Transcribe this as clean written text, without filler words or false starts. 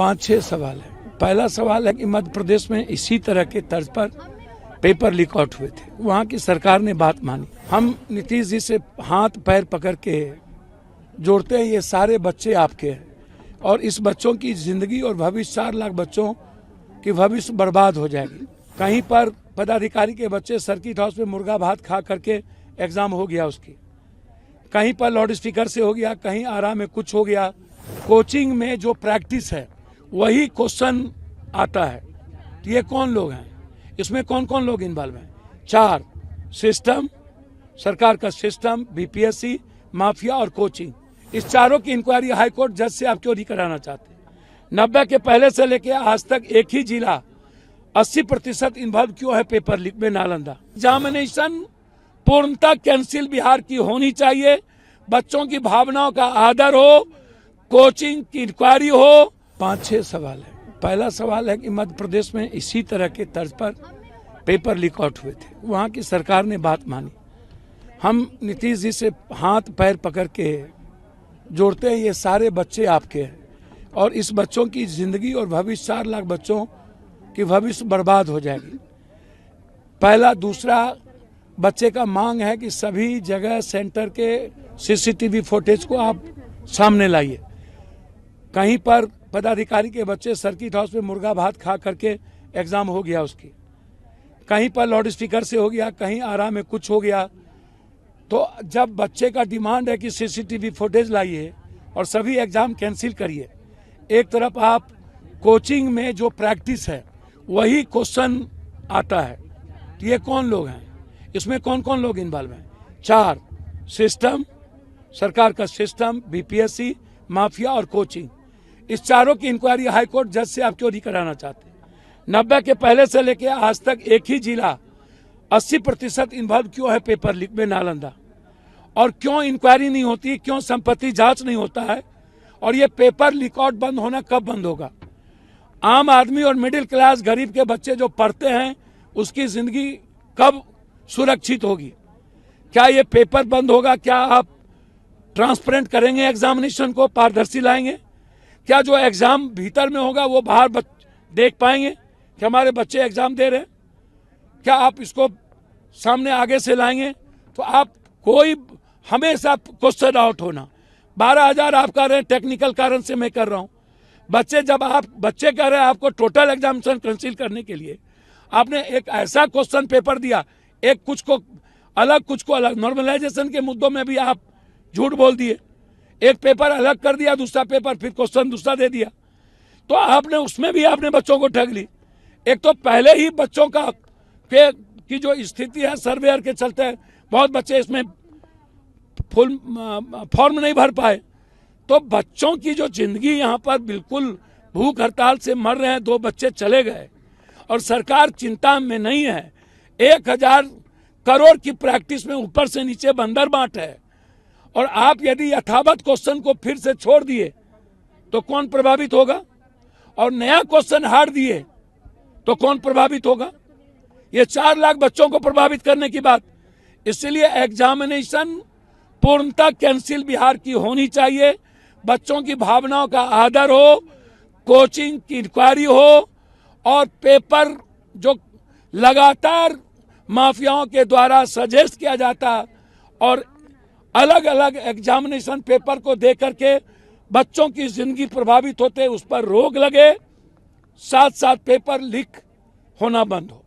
5-6 सवाल है। पहला सवाल है कि मध्य प्रदेश में इसी तरह के तर्ज पर पेपर लीक आउट हुए थे, वहाँ की सरकार ने बात मानी। हम नीतीश जी से हाथ पैर पकड़ के जोड़ते हैं, ये सारे बच्चे आपके हैं और इस बच्चों की जिंदगी और भविष्य 4 लाख बच्चों की भविष्य बर्बाद हो जाएगी। कहीं पर पदाधिकारी के बच्चे सर्किट हाउस में मुर्गा भात खा करके एग्जाम हो गया उसकी, कहीं पर लाउड स्पीकर से हो गया, कहीं आराम में कुछ हो गया। कोचिंग में जो प्रैक्टिस है वही क्वेश्चन आता है। तो ये कौन लोग हैं, इसमें कौन कौन लोग इन्वॉल्व हैं? 4 सिस्टम, सरकार का सिस्टम, बीपीएससी, माफिया और कोचिंग। इस चारों की इंक्वायरी हाईकोर्ट जज से आप क्यों नहीं कराना चाहते? 90 के पहले से लेके आज तक एक ही जिला 80% इन्वॉल्व क्यों है पेपर लीक में? नालंदा। एग्जामिनेशन पूर्णतः कैंसिल बिहार की होनी चाहिए। बच्चों की भावनाओं का आदर हो, कोचिंग की इंक्वायरी हो। 5-6 सवाल है। पहला सवाल है कि मध्य प्रदेश में इसी तरह के तर्ज पर पेपर लीक आउट हुए थे, वहाँ की सरकार ने बात मानी। हम नीतीश जी से हाथ पैर पकड़ के जोड़ते हैं, ये सारे बच्चे आपके हैं और इस बच्चों की जिंदगी और भविष्य 4 लाख बच्चों की भविष्य बर्बाद हो जाएगी। पहला। दूसरा, बच्चे का मांग है कि सभी जगह सेंटर के सीसीटीवी फुटेज को आप सामने लाइए। कहीं पर पदाधिकारी के बच्चे सर्किट हाउस में मुर्गा भात खा करके एग्जाम हो गया उसकी, कहीं पर लाउड स्पीकर से हो गया, कहीं आराम में कुछ हो गया। तो जब बच्चे का डिमांड है कि सीसीटीवी फुटेज लाइए और सभी एग्जाम कैंसिल करिए, एक तरफ आप कोचिंग में जो प्रैक्टिस है वही क्वेश्चन आता है। तो ये कौन लोग हैं, इसमें कौन कौन लोग इन्वॉल्व हैं? 4 सिस्टम, सरकार का सिस्टम, बीपीएससी, माफिया और कोचिंग। इस चारों की इंक्वायरी हाईकोर्ट जज से आप क्यों नहीं कराना चाहते? 90 के पहले से लेके आज तक एक ही जिला 80% इन्वॉल्व क्यों है पेपर लीक में? नालंदा। और क्यों इंक्वायरी नहीं होती, क्यों संपत्ति जांच नहीं होता है? और ये पेपर लीक आउट बंद होना कब बंद होगा? आम आदमी और मिडिल क्लास गरीब के बच्चे जो पढ़ते हैं उसकी जिंदगी कब सुरक्षित होगी? क्या ये पेपर बंद होगा? क्या आप ट्रांसपेरेंट करेंगे एग्जामिनेशन को, पारदर्शी लाएंगे? क्या जो एग्जाम भीतर में होगा वो बाहर देख पाएंगे कि हमारे बच्चे एग्जाम दे रहे हैं? क्या आप इसको सामने आगे से लाएंगे? तो आप कोई हमेशा क्वेश्चन आउट होना। 12,000 आप कर रहे हैं, टेक्निकल कारण से मैं कर रहा हूं। जब आप बच्चे कह रहे हैं आपको टोटल एग्जामिनेशन कैंसिल करने के लिए, आपने एक ऐसा क्वेश्चन पेपर दिया, एक कुछ को अलग। नॉर्मलाइजेशन के मुद्दों में भी आप झूठ बोल दिए। एक पेपर अलग कर दिया, दूसरा पेपर फिर क्वेश्चन दूसरा दे दिया। तो आपने उसमें भी आपने बच्चों को ठग ली। एक तो पहले ही बच्चों का की जो स्थिति है सर्वेयर के चलते बहुत बच्चे इसमें फुल फॉर्म नहीं भर पाए। तो बच्चों की जो जिंदगी यहाँ पर बिल्कुल भूख हड़ताल से मर रहे हैं, 2 बच्चे चले गए और सरकार चिंता में नहीं है। 1000 करोड़ की प्रैक्टिस में ऊपर से नीचे बंदर बांट है और आप यदि यथावत क्वेश्चन को फिर से छोड़ दिए तो कौन प्रभावित होगा? और नया क्वेश्चन हार दिए तो कौन प्रभावित होगा? ये 4 लाख बच्चों को प्रभावित करने की बात। इसलिए एग्जामिनेशन पूर्णतः कैंसिल बिहार की होनी चाहिए। बच्चों की भावनाओं का आदर हो, कोचिंग की इंक्वायरी हो और पेपर जो लगातार माफियाओं के द्वारा सजेस्ट किया जाता और अलग अलग एग्जामिनेशन पेपर को दे करके बच्चों की जिंदगी प्रभावित होते, उस पर रोक लगे, साथ साथ पेपर लीक होना बंद हो।